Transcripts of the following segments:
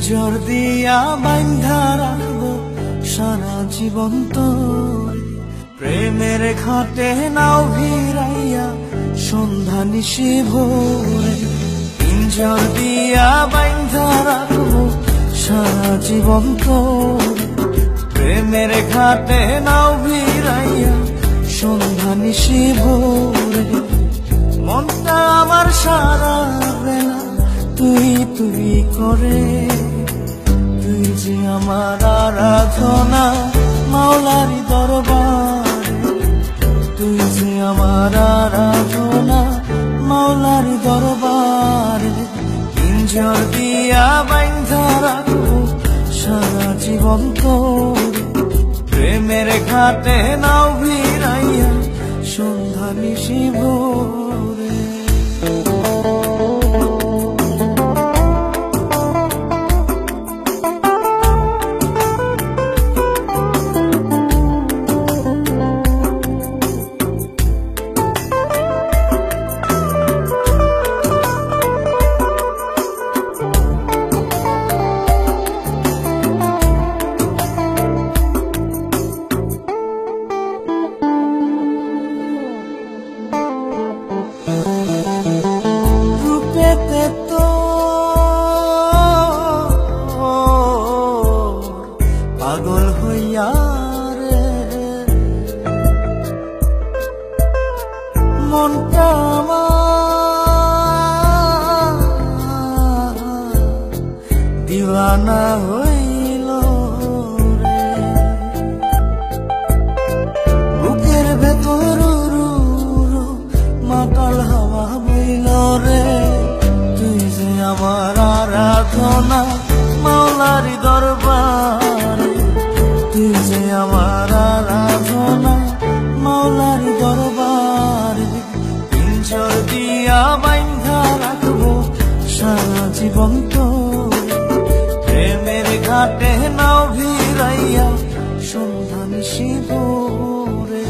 পিঞ্জর দিয়া বান্ধা রাখবো সারা জীবন তোরে। প্রেমের ঘাটে নাও ভিড়াইয়া সন্ধ্যা নিশি ভোরে। পিঞ্জর দিয়া বান্ধা রাখবো সারা জীবন তোরে। প্রেমের ঘাটে নাও ভিড়াইয়া সন্ধ্যা নিশি ভোরে। মনটা আমার সারা বেলা তুই তুই করে। তুই যে আমার আরাধনা মাওলারি দরবারে। তুই যে আমার আরাধনা মাওলারি দরবারে। পিঞ্জর দিয়া বান্ধা রাখবো সারা জীবন তোরে। প্রেমের ঘাটে নাও ভিড়াইয়া সন্ধ্যা নিশি ভোরে। রূপেতে তো পাগল হইয়া রে মনটা আমার দিওয়ানা হইল রে। বুকের ভেতর মাতাল হাওয়া বইল রে। তুই যে আমার আরাধনা মাওলারি দরবারে। তুই যে আমার আরাধনা মাওলারি দরবারে। পিঞ্জর দিয়া বান্ধা রাখবো সারা জীবন তোরে। প্রেমের ঘাটে নাও ভিড়াইয়া সন্ধ্যা নিশি ভোরে।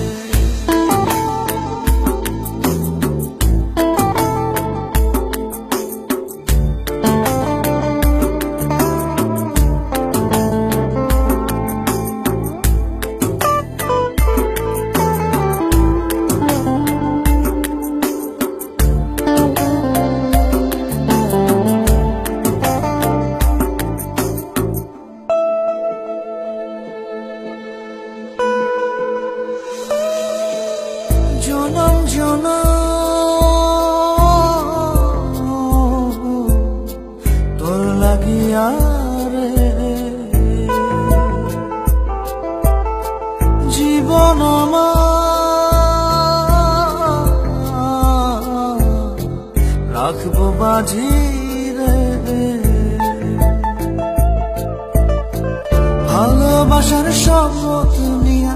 জনম জনম তোর লাগিয়া রে জীবন আমার রাখবো বাজি রে। ভালোবাসার শপথ নিয়া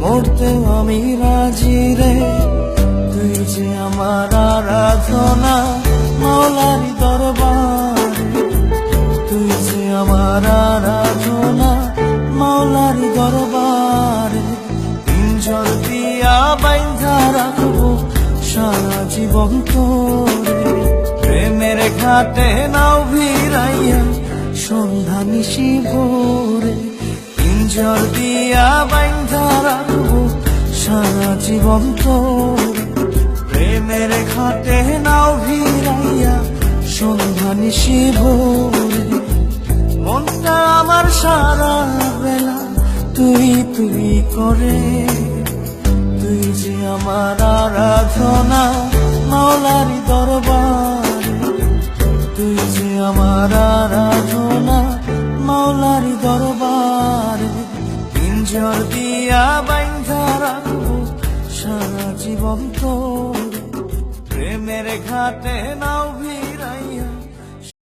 মরতেও আমি রাজি রে। তুই যে আমার আরাধনা মাওলারি দরবারে। তুই যে আমার আরাধনা মাওলারি দরবারে। পিঞ্জর দিয়া বান্ধা রাখবো সারা জীবন তোরে। প্রেমের ঘাটে নাও ভিড়াইয়া সন্ধ্যা নিশি ভোরে। পিঞ্জর দিয়া বান্ধা রাখবো সারা জীবন তোরে। প্রেমের ঘাটে নাও ভিড়াইয়া সন্ধ্যা নিশি ভোরে। মনটা আমার সারা বেলা তুই তুই করে। তুই যে আমার আরাধনা মাওলারি দরবারে। তুই যে আমার আরাধনা মাওলারি দরবারে। পিঞ্জর দিয়া বান্ধা রাখবো সারা জীবন তোরে। প্রেমের ঘাটে নাও